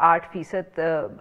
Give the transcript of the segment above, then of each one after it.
8%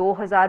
2000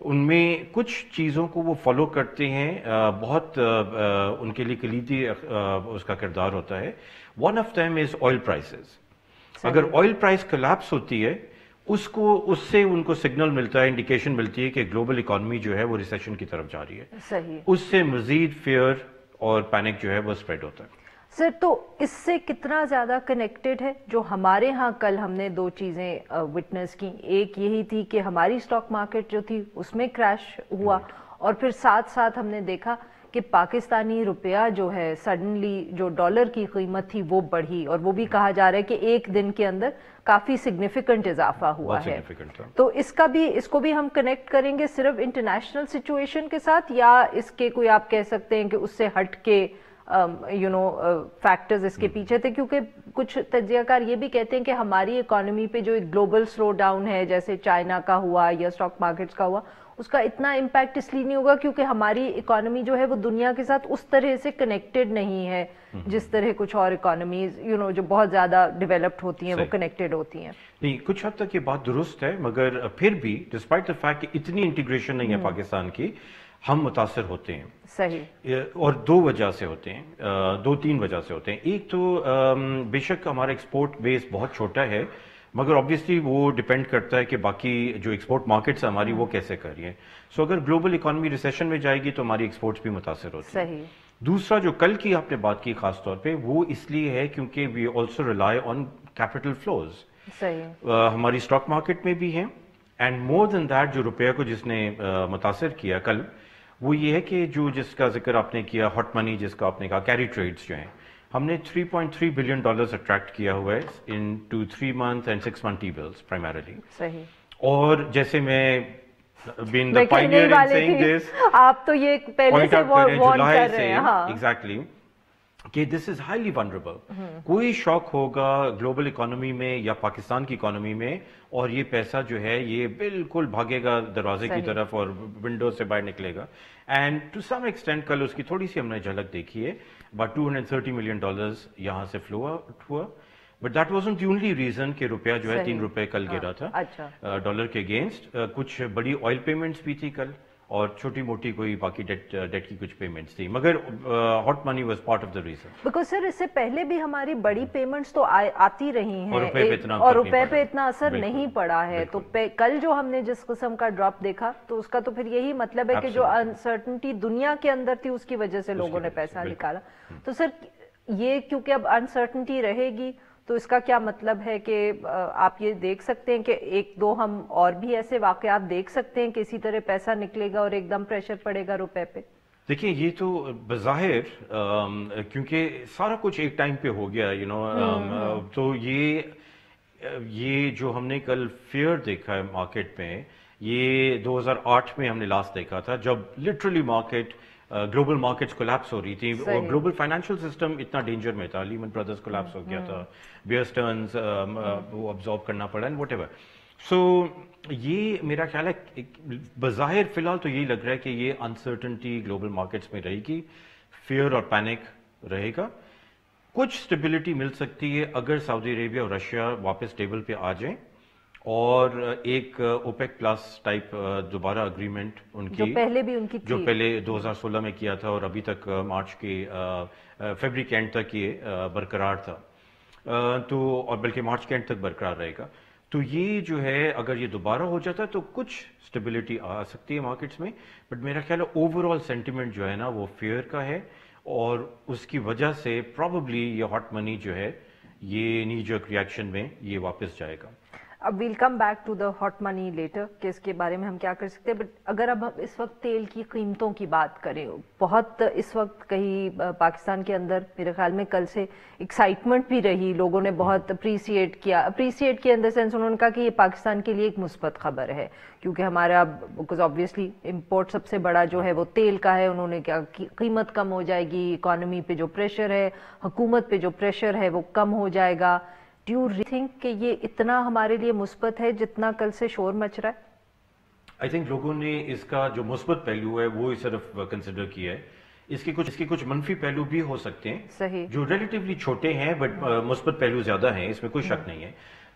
ان میں کچھ چیزوں کو وہ فالو کرتے ہیں، بہت ان کے لیے کلیدی اس کا کردار ہوتا ہے. One of them is oil prices. اگر آئل پرائس کلیپس ہوتی ہے اس سے ان کو سگنل ملتا ہے، انڈیکیشن ملتی ہے کہ گلوبل اکانومی جو ہے وہ ریسیشن کی طرف جا رہی ہے. صحیح. اس سے مزید فیئر اور پینک جو ہے وہ اسپریڈ ہوتا ہے. سر تو اس سے کتنا زیادہ کنیکٹڈ ہے جو ہمارے ہاں کل ہم نے دو چیزیں وٹنس کی، ایک یہی تھی کہ ہماری اسٹاک مارکیٹ جو تھی اس میں کریش ہوا، اور پھر ساتھ ساتھ ہم نے دیکھا کہ پاکستانی روپیہ جو ہے سڈنلی جو ڈالر کی قیمت تھی وہ بڑھی، اور وہ بھی کہا جا رہا ہے کہ ایک دن کے اندر کافی سگنیفیکنٹ اضافہ ہوا ہے. تو اس کو بھی ہم کنیکٹ کریں گے صرف انٹرنیشنل سچویشن کے ساتھ، یا اس کے کوئی آپ کہہ سکتے ہیں کہ اس سے ہٹ کے فیکٹرز اس کے پیچھے تھے؟ کیونکہ کچھ تجزیہ کار یہ بھی کہتے ہیں کہ ہماری اکانومی پہ جو ایک گلوبل سلو ڈاؤن ہے جیسے چائنا کا ہوا یا اسٹاک مارکیٹس کا ہوا، اس کا اتنا امپیکٹ اس لیے نہیں ہوگا کیونکہ ہماری اکانومی جو ہے وہ دنیا کے ساتھ اس طرح سے کنیکٹڈ نہیں ہے جس طرح کچھ اور اکانومیز جو بہت زیادہ ڈیولپڈ ہوتی ہیں وہ کنیکٹڈ ہوتی ہیں. نہیں، کچھ حد تک یہ بات درست ہے، مگر پھر بھی ڈسپائٹ دا فیکٹ کہ اتنی انٹیگریشن نہیں ہے پاکستان کی، ہم متاثر ہوتے ہیں. صحیح. اور دو وجہ سے ہوتے ہیں، دو تین وجہ سے ہوتے ہیں. ایک تو بے شک ہمارا ایکسپورٹ بیس بہت چھوٹا ہے، مگر آبویسلی وہ ڈیپینڈ کرتا ہے کہ باقی جو ایکسپورٹ مارکیٹس ہماری وہ کیسے کر رہی ہیں. سو اگر گلوبل اکانومی ریسیشن میں جائے گی تو ہماری ایکسپورٹس بھی متاثر ہوتی ہیں. صحیح. دوسرا جو کل کی آپ نے بات کی خاص طور پہ، وہ اس لیے ہے کیونکہ we also rely on capital flows. صحیح. ہماری اسٹاک مارکیٹ میں بھی ہیں، اینڈ مور دین دیٹ جو روپیہ کو جس نے متاثر کیا کل، وہ یہ ہے کہ جس کا ذکر آپ نے کیا ہاٹ منی، جس کا آپ نے کہا کیری ٹریڈز جو ہیں، ہم نے $3.3 بلین اٹریکٹ کیا ہوا ہے ان 2 3 month and 6 month T-bills primarily. صحیح. اور جیسے میں been the pioneer in saying this، آپ تو یہ پہلے سے وارن کر رہے ہیں. ہاں ایگزیکٹلی، کہ دس از ہائیلی ونربل. کوئی شاک ہوگا گلوبل اکانومی میں یا پاکستان کی اکانومی میں، اور یہ پیسہ جو ہے یہ بالکل بھاگے گا دروازے کی طرف اور ونڈو سے باہر نکلے گا. اینڈ ٹو سم ایکسٹینٹ کل اس کی تھوڑی سی ہم نے جھلک دیکھی ہے، about $230 million یہاں سے فلو آؤٹ ہوا. But that wasn't the only reason کہ روپیہ جو ہے 3 روپے کل گرا تھا ڈالر کے اگینسٹ. کچھ بڑی آئل پیمنٹس بھی تھی کل، اور چھوٹی موٹی کوئی باقی ڈیٹ کی کچھ پیمنٹس تھی، مگر hot money was part of the reason. Because sir اس سے پہلے بھی ہماری بڑی پیمنٹس تو آتی رہی ہیں اور روپے پہ اتنا اثر نہیں پڑا ہے. تو کل جو ہم نے جس قسم کا ڈراپ دیکھا تو اس کا تو پھر یہی مطلب ہے کہ جو انسرٹنٹی دنیا کے اندر تھی اس کی وجہ سے لوگوں نے پیسہ نکالا. تو سر یہ کیونکہ اب انسرٹنٹی رہے گی تو اس کا کیا مطلب ہے کہ آپ یہ دیکھ سکتے ہیں کہ ایک دو ہم اور بھی ایسے واقعات دیکھ سکتے ہیں کہ اسی طرح پیسہ نکلے گا اور ایک دم پریشر پڑے گا روپے پہ؟ دیکھیں یہ تو بظاہر کیونکہ سارا کچھ ایک ٹائم پہ ہو گیا تو یہ جو ہم نے کل فیئر دیکھا ہے مارکیٹ میں، یہ 2008 میں ہم نے لاسٹ دیکھا تھا جب literally market global markets collapse ہو رہی تھی، اور گلوبل فائنینشیل سسٹم اتنا ڈینجر میں تھا. لیمن برادرز کولیپس ہو گیا تھا، بیئر سٹرنز وہ ابزارو کرنا پڑا، اینڈ واٹ ایور. سو یہ میرا خیال ہے بظاہر فی الحال تو یہی لگ رہا ہے کہ یہ انسرٹنٹی گلوبل مارکیٹس میں رہے گی، فیئر اور پینک رہے گا. کچھ اسٹیبلٹی مل سکتی ہے اگر سعودی عربیہ اور رشیا واپس ٹیبل پہ آ جائیں، اور ایک اوپیک پلس ٹائپ دوبارہ اگریمنٹ ان کی جو پہلے 2016 میں کیا تھا اور ابھی تک مارچ کے فیبری کے اینڈ تک یہ برقرار تھا، تو اور بلکہ مارچ کے اینڈ تک برقرار رہے گا. تو یہ جو ہے اگر یہ دوبارہ ہو جاتا ہے تو کچھ اسٹیبلٹی آ سکتی ہے مارکیٹس میں. بٹ میرا خیال ہے اوور آل سینٹیمنٹ جو ہے نا وہ فیئر کا ہے، اور اس کی وجہ سے پرابیبلی یہ ہاٹ منی جو ہے یہ نی جرک ریئیکشن میں یہ واپس جائے گا. اب we'll come back to the hot money later کہ اس کے بارے میں ہم کیا کر سکتے ہیں. بٹ اگر اب ہم اس وقت تیل کی قیمتوں کی بات کریں، بہت اس وقت کہیں پاکستان کے اندر میرے خیال میں کل سے ایکسائٹمنٹ بھی رہی، لوگوں نے بہت اپریسیٹ کیا ان دا سینس انہوں نے کہا کہ یہ پاکستان کے لیے ایک مثبت خبر ہے کیونکہ ہمارا بیکاز آبویسلی امپورٹ سب سے بڑا جو ہے وہ تیل کا ہے. انہوں نے کیا قیمت کم ہو جائے گی، اکانومی پہ جو پریشر ہے، حکومت پہ جو پریشر ہے وہ کم ہو جائے گا. Do you think کہ یہ اتنا ہمارے لیے مثبت ہے جتنا کل سے شور مچ رہا ہے؟ I think لوگوں نے اس کا جو مثبت پہلو ہے وہ صرف کنسیڈر کیا ہے. اس کے کچھ منفی پہلو بھی ہو سکتے ہیں صحیح، جو ریلیٹیولی چھوٹے ہیں بٹ مثبت پہلو زیادہ ہیں، اس میں کوئی شک نہیں ہے.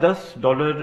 $10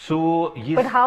So but how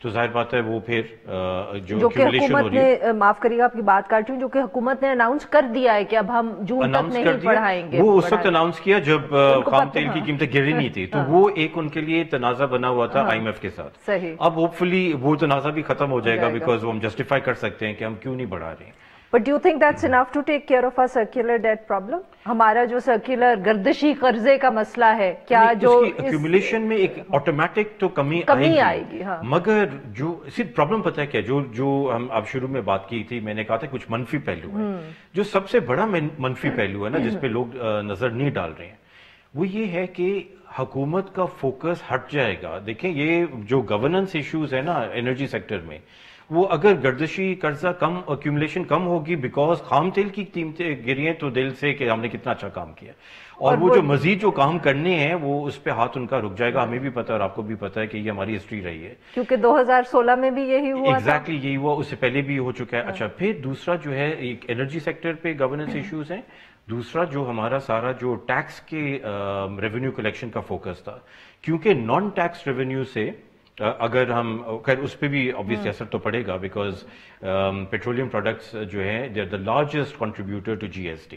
تو ظاہر بات ہے وہ پھر جو کہ حکومت نے, معاف کریے آپ کی بات کاٹ رہی ہوں, جو کہ حکومت نے اناؤنس کر دیا ہے کہ اب ہم جون تک نہیں بڑھائیں گے. وہ اس وقت اناؤنس کیا جب خام تیل کی قیمتیں گر ہی نہیں تھی, تو وہ ایک ان کے لیے تنازع بنا ہوا تھا آئی ایم ایف کے ساتھ. صحیح. اب ہوپ فلی وہ تنازع بھی ختم ہو جائے گا, بیکاز وہ ہم جسٹیفائی کر سکتے ہیں کہ ہم کیوں نہیں بڑھا رہے ہیں. But do you think that's enough to take care of our circular debt problem? ہمارا جو سرکولر گردشی قرضے کا مسئلہ ہے, کیا جو ایکیومولیشن میں ایک آٹومیٹک تو کمی آئے گی, مگر جو صرف پرابلم پتہ ہے کیا, جو ہم اب شروع میں بات کی تھی, میں نے کہا تھا کچھ منفی پہلو ہے. جو سب سے بڑا منفی پہلو ہے نا جس پہ لوگ نظر نہیں ڈال رہے ہیں, وہ یہ ہے کہ حکومت کا فوکس ہٹ جائے گا. دیکھیں یہ جو گورننس ایشوز ہے نا انرجی سیکٹر میں, وہ اگر گردشی قرضہ کم, ایکیومولیشن کم ہوگی بیکاز خام تیل کی قیمتیں گری ہیں, تو دل سے کہ ہم نے کتنا اچھا کام کیا, اور وہ جو مزید جو کام کرنے ہیں وہ اس پہ ہاتھ ان کا رک جائے گا. ہمیں بھی پتا ہے اور آپ کو بھی پتا ہے کہ یہ ہماری ہسٹری رہی ہے, کیونکہ 2016 میں بھی یہی ہوا. ایگزیکٹلی یہی ہوا, اس سے پہلے بھی ہو چکا ہے. اچھا, پھر دوسرا جو ہے ایک انرجی سیکٹر پہ گورننس ایشوز ہیں. دوسرا جو ہمارا سارا جو ٹیکس کے ریونیو کلیکشن کا فوکس تھا, کیونکہ نان ٹیکس ریونیو سے اگر ہم, خیر اس پہ بھی obviously اثر تو پڑے گا, بیکاز پیٹرولیم پروڈکٹس جو ہیں they are the largest contributor to GST,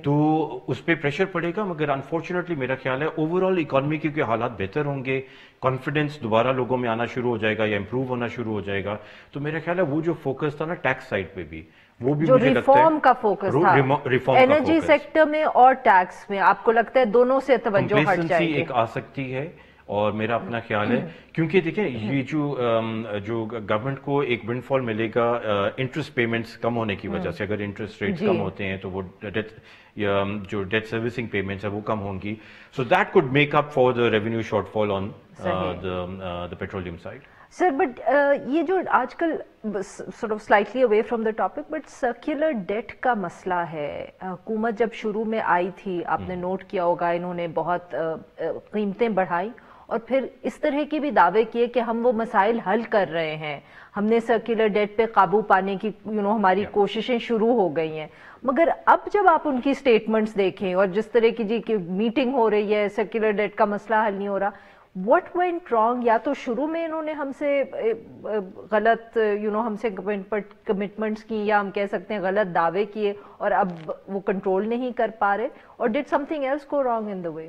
تو اس پہ پریشر پڑے گا. مگر انفارچونیٹلی میرا خیال ہے اوور آل اکانومی کیونکہ حالات بہتر ہوں گے, کانفیڈنس دوبارہ لوگوں میں آنا شروع ہو جائے گا یا امپروو ہونا شروع ہو جائے گا, تو میرا خیال ہے وہ جو فوکس تھا نا ٹیکس سائڈ پہ بھی, وہ بھی جو ریفارم کا فوکس تھا انرجی سیکٹر میں اور ٹیکس میں, آپ کو لگتا ہے دونوں سے توجہ ہٹ جائے گی, ایک آ سکتی ہے. اور میرا اپنا خیال ہے کیونکہ دیکھیں یہ جو گورنمنٹ کو ایک ونڈ فال ملے گا انٹرسٹ پیمنٹس کم ہونے کی وجہ سے, اگر انٹرسٹ ریٹس کم ہوتے ہیں تو وہ جو ڈیٹ سروسنگ پیمنٹس ہیں وہ کم ہوں گی, so that could make up for the revenue short fall on the petroleum side. Sir but یہ جو آج کل sort of slightly away from the topic but circular debt کا مسئلہ ہے, حکومت جب شروع میں آئی تھی آپ نے نوٹ کیا ہوگا انہوں نے بہت قیمتیں بڑھائی اور پھر اس طرح کی بھی دعوے کیے کہ ہم وہ مسائل حل کر رہے ہیں, ہم نے سرکولر ڈیٹ پہ قابو پانے کی ہماری کوششیں شروع ہو گئی ہیں. مگر اب جب آپ ان کی سٹیٹمنٹس دیکھیں اور جس طرح کی جی کی میٹنگ ہو رہی ہے, سرکولر ڈیٹ کا مسئلہ حل نہیں ہو رہا, what went wrong? یا تو شروع میں انہوں نے ہم سے غلط ہم سے کمٹمنٹس کی, یا ہم کہہ سکتے ہیں غلط دعوے کیے اور اب وہ کنٹرول نہیں کر پا رہے, اور did something else go wrong in the way?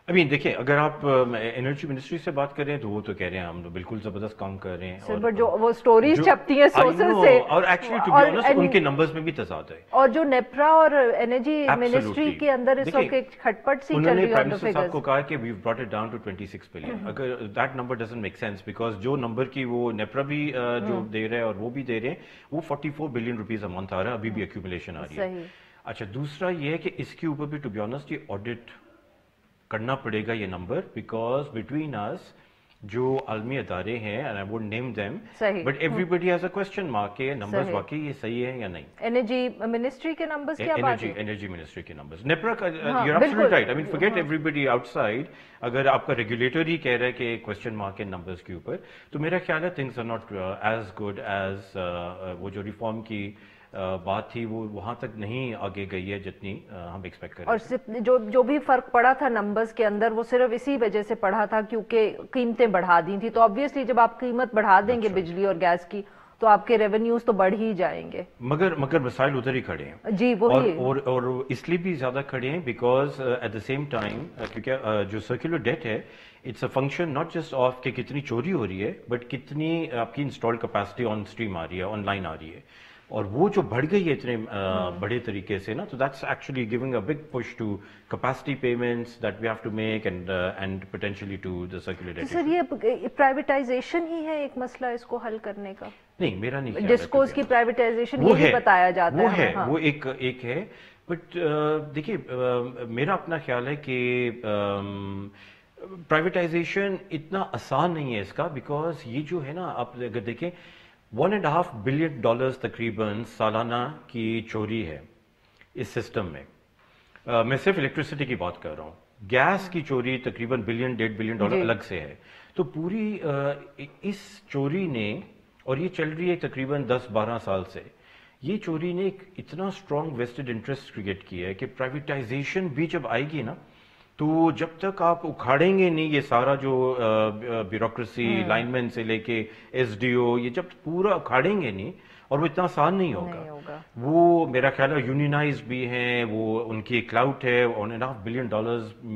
دیکھیں اگر آپ انرجی منسٹری سے بات کریں تو وہ تو کہہ رہے ہیں ہم بالکل زبردست کام کر رہے ہیں, اور جو وہ سٹوریز چھپتی ہیں سورسز سے, اور ایکچولی ٹو بی آنسٹ ان کے نمبرز میں بھی تضاد ہے, اور جو نیپرا اور انرجی منسٹری کے اندر اس وقت ایک کھٹپٹ سی چل رہی ہے. انہوں نے پرائم منسٹر صاحب کو کہا کہ we've brought it down to 26 billion. اگر that number doesn't make sense because جو نمبر کی وہ نیپرا بھی جو دے رہے ہیں اور وہ بھی دے رہے ہیں, وہ 44 بلین روپیز a month آ رہا ہے, ابھی بھی ایکیومولیشن آ رہی ہے. اچھا, دوسرا یہ ہے کہ اس کے اوپر بھی ٹو بی آنسٹ یہ آڈٹ کرنا پڑے گا یہ نمبر, بیکاز بٹوین اس جو عالمی ادارے ہیں and I won't name them but everybody has a question mark کہ نمبرز واقعی یہ صحیح ہیں یا نہیں. انرجی منسٹری کے نمبرز کیا بات ہے؟ انرجی منسٹری کے نمبرز, نیپرا کا you're absolutely right, I mean forget everybody outside, اگر آپ کا ریگولیٹر ہی کہہ رہا ہے کہ کوسچن مارک ہے نمبرز کے اوپر, تو میرا خیال ہے things are not as good as وہ جو ریفارم کی بات تھی وہ وہاں تک نہیں آگے گئی ہے جتنی ہم ایکسپیکٹ کر رہے ہیں. اور جو بھی فرق پڑا تھا نمبرز کے اندر وہ صرف اسی وجہ سے پڑا تھا کیونکہ قیمتیں بڑھا دی تھی, تو obviously جب آپ قیمت بڑھا دیں گے بجلی اور گیس کی تو آپ کے ریونیوز تو بڑھ ہی جائیں گے. مگر مسائل ادھر ہی کھڑے ہیں جی, وہی اور اس لیے بھی زیادہ کھڑے ہیں because at the same time کیونکہ جو سرکولر ڈیٹ ہے it's a function not just of کہ کتنی چوری ہو رہی ہے بٹ کتنی آپ کی انسٹال کیپیسٹی آن اسٹریم آ رہی ہے, آن لائن آ رہی ہے, اور وہ جو بڑھ گئی ہے اتنے بڑے طریقے سے نا, تو that's actually giving a big push to capacity payments that we have to make and potentially to the circular debt. Sir یہ پرائیویٹائزیشن ہی ہے ایک مسئلہ اس کو حل کرنے کا؟ نہیں, میرا نہیں خیال. ڈسکوز کی پرائیویٹائزیشن یہ بتایا جاتا ہے, وہ ایک ہے, بٹ دیکھیے میرا اپنا خیال ہے کہ پرائیویٹائزیشن اتنا آسان نہیں ہے اس کا, بیکاز یہ جو ہے نا آپ اگر دیکھیں $1.5 بلین تقریباً سالانہ کی چوری ہے اس سسٹم میں. میں صرف الیکٹریسٹی کی بات کر رہا ہوں, گیس کی چوری تقریباً $1.5 بلین الگ سے ہے. تو پوری اس چوری نے, اور یہ چل رہی ہے تقریباً 10-12 سال سے, یہ چوری نے ایک اتنا اسٹرانگ ویسٹڈ انٹرسٹ کریٹ کیا ہے کہ پرائیویٹائزیشن بھی جب آئے گی نا تو جب تک آپ اکھاڑیں گے نہیں یہ سارا جو بیوروکریسی لائن مین سے لے کے ایس ڈی او، یہ جب پورا اکھاڑیں گے نہیں، اور وہ اتنا آسان نہیں ہوگا. وہ میرا خیال ہے یونینائز بھی ہیں، وہ ان کی کلاؤٹ ہے $1.5 billion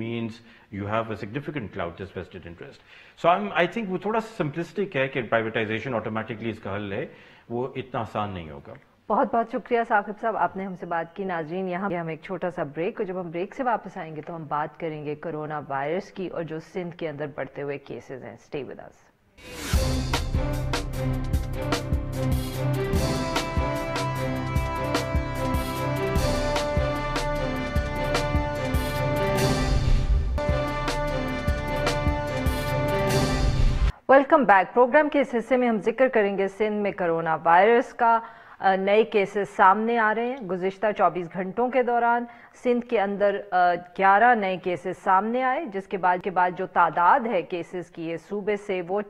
means you have a significant clout is vested interest. So I think وہ تھوڑا سمپلسٹک ہے کہ پرائیویٹائزیشن آٹومیٹکلی اس کا حل ہے، وہ اتنا آسان نہیں ہوگا. بہت بہت شکریہ ثاقب صاحب، آپ نے ہم سے بات کی. ناظرین یہاں ہم ایک چھوٹا سا بریک، اور جب ہم بریک سے واپس آئیں گے تو ہم بات کریں گے کرونا وائرس کی اور جو سندھ کے اندر بڑھتے ہوئے کیسز ہیں. Stay with us. Welcome back. Programme کے اس حصے میں ہم ذکر کریں گے سندھ میں کرونا وائرس کا. نئے کیسز سامنے آ رہے ہیں. گزشتہ 24 گھنٹوں کے دوران سندھ کے اندر 11 نئے کیسز سامنے آئے، جس کے بعد جو تعداد ہے کیسز کی صوبے سے وہ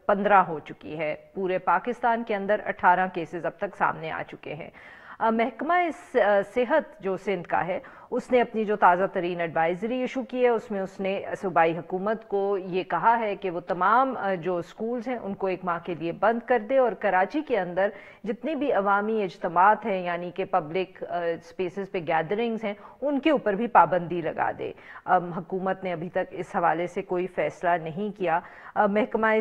15 ہو چکی ہے. پورے پاکستان کے اندر 18 کیسز اب تک سامنے آ چکے ہیں. محکمہ صحت جو سندھ کا ہے اس نے اپنی جو تازہ ترین ایڈوائزری ایشو کی ہے، اس میں اس نے صوبائی حکومت کو یہ کہا ہے کہ وہ تمام جو سکولز ہیں ان کو 1 ماہ کے لیے بند کر دے، اور کراچی کے اندر جتنی بھی عوامی اجتماعات ہیں یعنی کہ پبلک سپیسز پہ گیدرنگز ہیں ان کے اوپر بھی پابندی لگا دے. حکومت نے ابھی تک اس حوالے سے کوئی فیصلہ نہیں کیا. محکمہ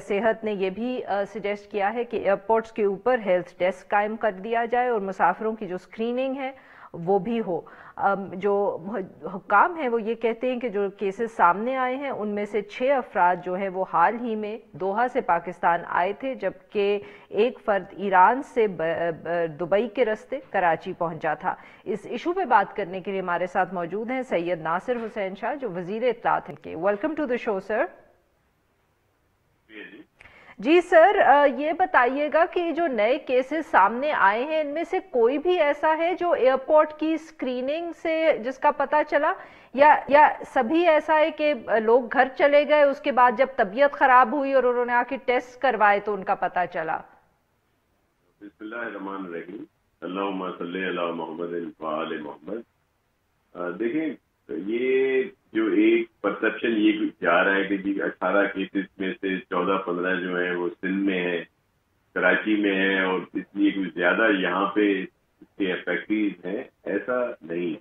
صحت نے یہ بھی سجیسٹ کیا ہے کہ ایئرپورٹس کے اوپر ہیلتھ ڈیسک قائم کر دیا جائے اور مسافروں کی جو سکریننگ ہے وہ بھی ہو. جو حکام ہیں وہ یہ کہتے ہیں کہ جو کیسز سامنے آئے ہیں ان میں سے 6 افراد جو ہیں وہ حال ہی میں دوحہ سے پاکستان آئے تھے، جبکہ ایک فرد ایران سے دبئی کے راستے کراچی پہنچا تھا. اس ایشو پہ بات کرنے کے لیے ہمارے ساتھ موجود ہیں سید ناصر حسین شاہ جو وزیر اطلاعات ہیں. ویلکم ٹو دا شو سر. جی سر، یہ بتائیے گا کہ جو نئے کیسز سامنے آئے ہیں ان میں سے کوئی بھی ایسا ہے جو ایئرپورٹ کی اسکریننگ سے جس کا پتہ چلا، یا سبھی ایسا ہے کہ لوگ گھر چلے گئے اس کے بعد جب طبیعت خراب ہوئی اور انہوں نے آ کے ٹیسٹ کروائے تو ان کا پتہ چلا؟ بسم اللہ الرحمن الرحیم. اللہم صلی علی محمد وآل محمد. دیکھیں یہ جو ایک پرسپشن یہ جا رہا ہے کہ جی 18 کیسز میں سے 14-15 جو ہیں وہ سندھ میں ہیں، کراچی میں ہیں، اور اس لیے کچھ زیادہ یہاں پہ اس کے افیکٹیز ہیں، ایسا نہیں ہے.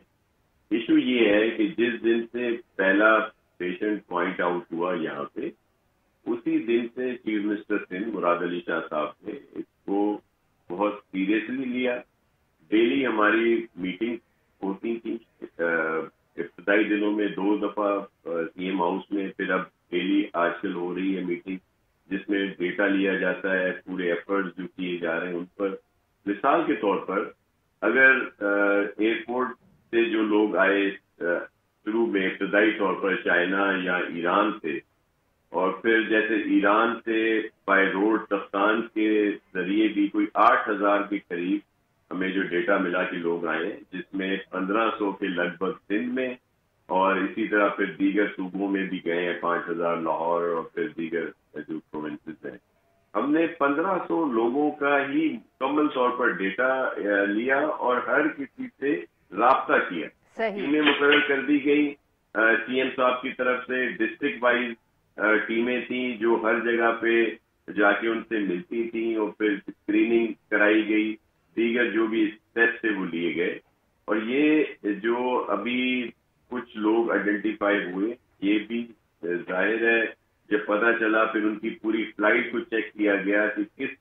ایشو یہ ہے کہ جس دن سے پہلا پیشنٹ پوائنٹ آؤٹ ہوا یہاں پہ، اسی دن سے چیف منسٹر سندھ مراد علی شاہ صاحب نے اس کو بہت سیریسلی لیا. ڈیلی ہماری میٹنگ ہوتی تھی، ابتدائی دنوں میں 2 دفعہ سی ایم ہاؤس میں، پھر اب ڈیلی آج کل ہو رہی ہے میٹنگ جس میں ڈیٹا لیا جاتا ہے پورے ایفرٹس جو کیے جا رہے ہیں ان پر. مثال کے طور پر اگر ایئرپورٹ سے جو لوگ آئے شروع میں ابتدائی طور پر چائنا یا ایران سے، اور پھر جیسے ایران سے بائی روڈ تفتان کے ذریعے بھی کوئی 8,000 کے قریب ہمیں جو ڈیٹا ملا کہ لوگ آئے، جس میں 1500 کے لگ بھگ سندھ میں، اور اسی طرح پھر دیگر صوبوں میں بھی گئے ہیں 5,000 لاہور اور پھر دیگر جو پروونسز ہیں. ہم نے 1500 لوگوں کا ہی مکمل طور پر ڈیٹا لیا اور ہر کسی سے رابطہ کیا. ٹیمیں مقرر کر دی گئی سی ایم صاحب کی طرف سے، ڈسٹرکٹ وائز ٹیمیں تھیں جو ہر جگہ پہ جا کے ان سے ملتی تھیں، اور پھر اسکریننگ کرائی گئی، دیگر جو بھی ٹیسٹ تھے وہ لیے گئے. اور یہ جو ابھی کچھ لوگ آئیڈینٹیفائی ہوئے، یہ بھی ظاہر ہے جب پتہ چلا پھر ان کی پوری فلائٹ کو چیک کیا گیا کہ کس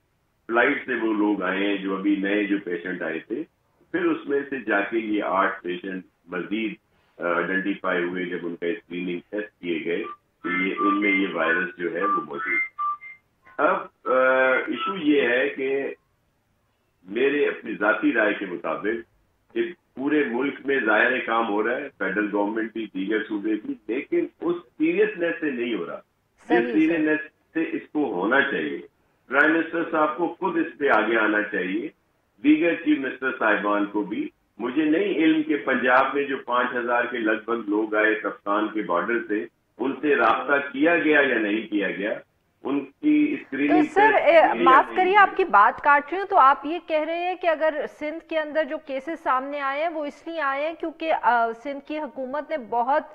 فلائٹ سے وہ لوگ آئے ہیں جو ابھی نئے جو پیشنٹ آئے تھے. پھر اس میں سے جا کے یہ 8 پیشنٹ مزید آئیڈینٹیفائی ہوئے جب ان کا اسکریننگ ٹیسٹ کیے گئے کہ ان میں یہ وائرس جو ہے وہ موجود ہے. اب ایشو یہ ہے کہ میرے اپنی ذاتی رائے کے مطابق کہ پورے ملک میں ظاہر کام ہو رہا ہے، فیڈرل گورنمنٹ بھی، دیگر صوبے بھی، لیکن اس سیریسنیس سے نہیں ہو رہا جس سیریسنیس سے اس کو ہونا چاہیے. پرائم منسٹر صاحب کو خود اس پہ آگے آنا چاہیے، دیگر چیف منسٹر صاحبان کو بھی. مجھے نہیں علم کہ پنجاب میں جو 5,000 کے لگ بھگ لوگ آئے کپتان کے بارڈر سے، ان سے رابطہ کیا گیا یا نہیں کیا گیا، ان کی اسکریننگ. تو سر معاف کریے آپ کی بات کاٹ رہی ہوں، تو آپ یہ کہہ رہے ہیں کہ اگر سندھ کے اندر جو کیسز سامنے آئے ہیں وہ اس لیے آئے ہیں کیونکہ سندھ کی حکومت نے بہت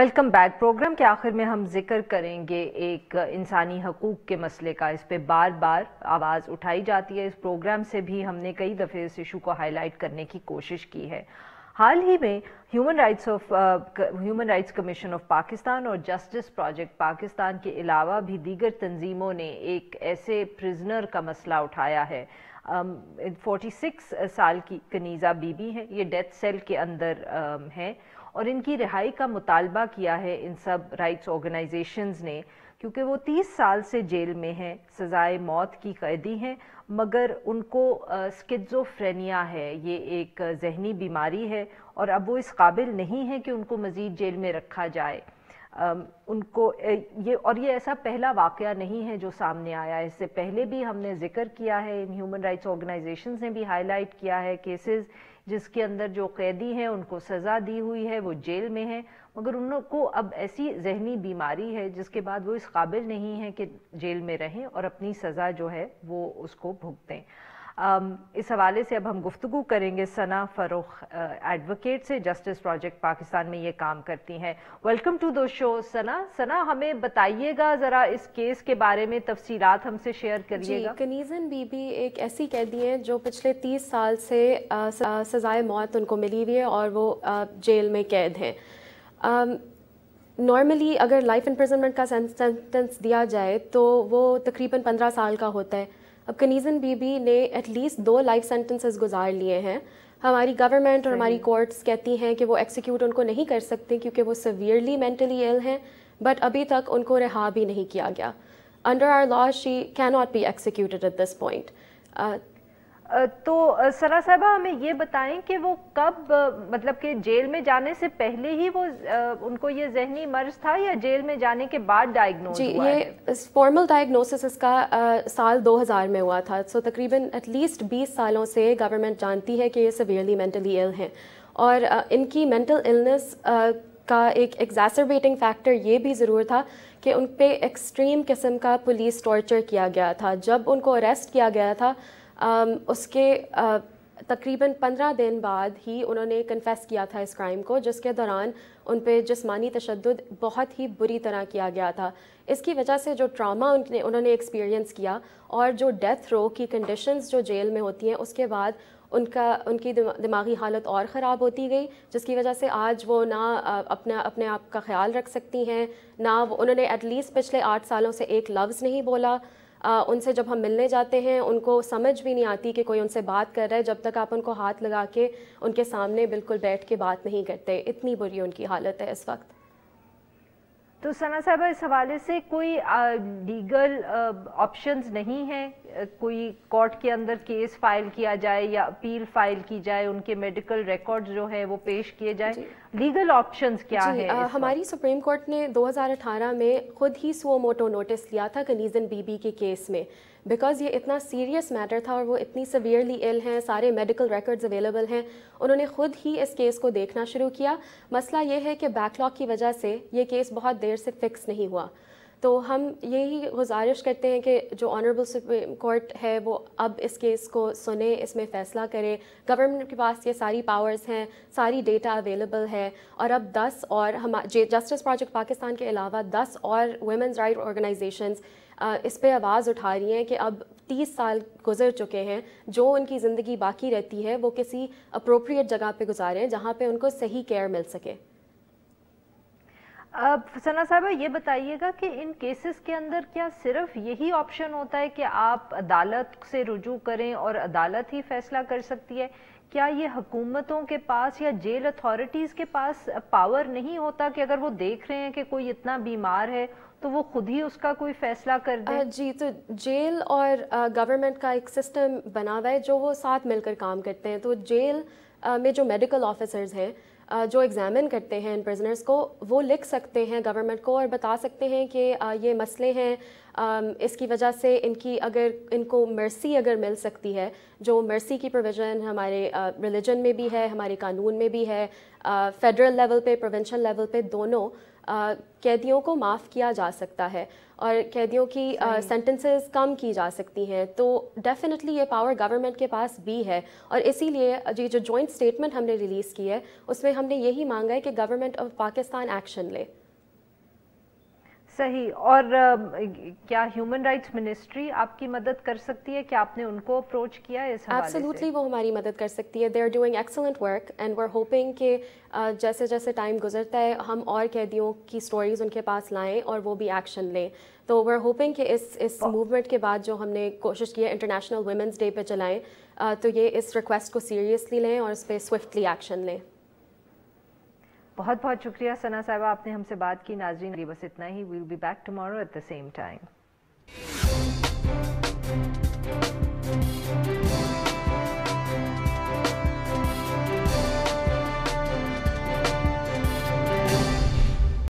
ویلکم بیک. پروگرام کے آخر میں ہم ذکر کریں گے ایک انسانی حقوق کے مسئلے کا. اس پہ بار بار آواز اٹھائی جاتی ہے. اس پروگرام سے بھی ہم نے کئی دفعے اس ایشو کو ہائی لائٹ کرنے کی کوشش کی ہے. حال ہی میں human rights commission of Pakistan اور جسٹس پروجیکٹ پاکستان کے علاوہ بھی دیگر تنظیموں نے ایک ایسے پرزنر کا مسئلہ اٹھایا ہے. 46 سال کی کنیزہ بی بی ہیں. یہ ڈیتھ سیل کے اندر ہیں اور ان کی رہائی کا مطالبہ کیا ہے ان سب رائٹس آرگنائزیشنز نے، کیونکہ وہ 30 سال سے جیل میں ہیں، سزائے موت کی قیدی ہیں، مگر ان کو سکیزوفرینیا ہے. یہ ایک ذہنی بیماری ہے اور اب وہ اس قابل نہیں ہے کہ ان کو مزید جیل میں رکھا جائے. ان کو یہ ایسا پہلا واقعہ نہیں ہے جو سامنے آیا ہے. اس سے پہلے بھی ہم نے ذکر کیا ہے، ان ہیومن رائٹس آرگنائزیشنز نے بھی ہائی لائٹ کیا ہے کیسز جس کے اندر جو قیدی ہیں ان کو سزا دی ہوئی ہے، وہ جیل میں ہیں، مگر ان کو اب ایسی ذہنی بیماری ہے جس کے بعد وہ اس قابل نہیں ہیں کہ جیل میں رہیں اور اپنی سزا جو ہے وہ اس کو بھگتیں. اس حوالے سے اب ہم گفتگو کریں گے ثنا فروخ ایڈوکیٹ سے، جسٹس پروجیکٹ پاکستان میں یہ کام کرتی ہیں. ویلکم ٹو دو شو ثنا. ہمیں بتائیے گا ذرا اس کیس کے بارے میں، تفصیلات ہم سے شیئر کریے گا. کنیزن بی بی ایک ایسی قیدی ہیں جو پچھلے 30 سال سے سزائے موت ان کو ملی ہوئی ہے اور وہ جیل میں قید ہیں. نارملی اگر لائف امپرزنمنٹ کا سینٹنس دیا جائے تو وہ تقریباً 15 سال کا ہوتا ہے. اب کنیزن بی بی نے ایٹ لیسٹ 2 لائف سینٹنسز گزار لیے ہیں. ہماری گورنمنٹ اور ہماری کورٹس کہتی ہیں کہ وہ ایکسیکیوٹ ان کو نہیں کر سکتے کیونکہ وہ سیویئرلی مینٹلی ایل ہیں، بٹ ابھی تک ان کو رہا بھی نہیں کیا گیا. انڈر آر لا شی کی not be executed at this point. تو ثنا صاحبہ ہمیں یہ بتائیں کہ وہ کب، مطلب کہ جیل میں جانے سے پہلے ہی وہ ان کو یہ ذہنی مرض تھا یا جیل میں جانے کے بعد ڈائگنوز ہوا ہے؟ یہ فارمل ڈائگنوسس اس کا سال 2000 میں ہوا تھا. سو تقریباً ایٹ لیسٹ 20 سالوں سے گورنمنٹ جانتی ہے کہ یہ سیویئرلی مینٹلی ایل ہیں، اور ان کی مینٹل النس کا ایک ایگزاسربیٹنگ فیکٹر یہ بھی ضرور تھا کہ ان پہ ایکسٹریم قسم کا پولیس ٹارچر کیا گیا تھا. جب ان کو اریسٹ کیا گیا تھا اس کے تقریباً 15 دن بعد ہی انہوں نے کنفیس کیا تھا اس کرائم کو، جس کے دوران ان پہ جسمانی تشدد بہت ہی بری طرح کیا گیا تھا. اس کی وجہ سے جو ٹراما انہوں نے ایکسپیرینس کیا اور جو ڈیتھ رو کی کنڈیشنز جو جیل میں ہوتی ہیں، اس کے بعد ان کی دماغی حالت اور خراب ہوتی گئی، جس کی وجہ سے آج وہ نہ اپنے آپ کا خیال رکھ سکتی ہیں، نہ انہوں نے ایٹ لیسٹ پچھلے 8 سالوں سے ایک لفظ نہیں بولا. ان سے جب ہم ملنے جاتے ہیں ان کو سمجھ بھی نہیں آتی کہ کوئی ان سے بات کر رہا ہے جب تک آپ ان کو ہاتھ لگا کے ان کے سامنے بالکل بیٹھ کے بات نہیں کرتے. اتنی بری ان کی حالت ہے اس وقت. تو ثنا صاحبہ اس حوالے سے کوئی لیگل آپشنز نہیں ہیں؟ کوئی کورٹ کے اندر کیس فائل کیا جائے یا اپیل فائل کی جائے، ان کے میڈیکل ریکارڈ جو ہے وہ پیش کیے جائیں؟ لیگل آپشنز کیا ہے؟ ہماری سپریم کورٹ نے 2018 میں خود ہی سو موٹو نوٹس لیا تھا کنیزن بی بی کے کیس میں، بیکاز یہ اتنا سیریس میٹر تھا اور وہ اتنی سیویئرلی ایل ہیں، سارے میڈیکل ریکارڈز اویلیبل ہیں. انہوں نے خود ہی اس کیس کو دیکھنا شروع کیا. مسئلہ یہ ہے کہ بیک لاگ کی وجہ سے یہ کیس بہت دیر سے فکس نہیں ہوا. تو ہم یہی گزارش کرتے ہیں کہ جو آنریبل سپریم کورٹ ہے وہ اب اس کیس کو سنے، اس میں فیصلہ کرے. گورنمنٹ کے پاس یہ ساری پاورز ہیں، ساری ڈیٹا اویلیبل ہے، اور اب 10 اور جسٹس پروجیکٹ پاکستان کے علاوہ 10 اور ویمنز رائٹ آرگنائزیشنز اس پہ آواز اٹھا رہی ہیں کہ اب 30 سال گزر چکے ہیں، جو ان کی زندگی باقی رہتی ہے وہ کسی اپروپریٹ جگہ پہ گزاریں جہاں پہ ان کو صحیح کیئر مل سکے. اب ثنا صاحبہ یہ بتائیے گا کہ ان کیسز کے اندر کیا صرف یہی آپشن ہوتا ہے کہ آپ عدالت سے رجوع کریں اور عدالت ہی فیصلہ کر سکتی ہے؟ کیا یہ حکومتوں کے پاس یا جیل اتھارٹیز کے پاس پاور نہیں ہوتا کہ اگر وہ دیکھ رہے ہیں کہ کوئی اتنا بیمار ہے تو وہ خود ہی اس کا کوئی فیصلہ کر دیں؟ جی، تو جیل اور گورنمنٹ کا ایک سسٹم بنا ہوا ہے جو وہ ساتھ مل کر کام کرتے ہیں. تو جیل میں جو میڈیکل آفیسرز ہیں جو ایگزامن کرتے ہیں ان پرزنرز کو، وہ لکھ سکتے ہیں گورنمنٹ کو اور بتا سکتے ہیں کہ یہ مسئلے ہیں، اس کی وجہ سے ان کو مرسی اگر مل سکتی ہے، جو مرسی کی پروویژن ہمارے ریلیجن میں بھی ہے، ہمارے قانون میں بھی ہے، فیڈرل لیول پہ، پروونشل لیول پہ، دونوں قیدیوں کو معاف کیا جا سکتا ہے اور قیدیوں کی سینٹنسز کم کی جا سکتی ہیں. تو ڈیفینیٹلی یہ پاور گورنمنٹ کے پاس بھی ہے, اور اسی لیے یہ جو جوائنٹ اسٹیٹمنٹ ہم نے ریلیز کی ہے اس میں ہم نے یہی مانگا ہے کہ گورنمنٹ آف پاکستان ایکشن لے. صحیح. اور کیا ہیومن رائٹس منسٹری آپ کی مدد کر سکتی ہے؟ کیا آپ نے ان کو اپروچ کیا ہے اس حوالے سے؟ ایبسلیوٹلی وہ ہماری مدد کر سکتی ہے. They are doing excellent work and we are hoping کہ جیسے جیسے ٹائم گزرتا ہے ہم اور قیدیوں کی سٹوریز ان کے پاس لائیں اور وہ بھی ایکشن لیں. تو وی آر ہوپنگ کہ اس موومنٹ کے بعد جو ہم نے کوشش کی ہے انٹرنیشنل ویمنس ڈے پہ چلائیں, تو یہ اس ریکویسٹ کو سیریسلی لیں اور اس پہ سوئفٹلی ایکشن لیں. بہت بہت شکریہ ثنا صاحبہ, آپ نے ہم سے بات کی. ناظرین بس اتنا ہی. We'll be back tomorrow at the same time.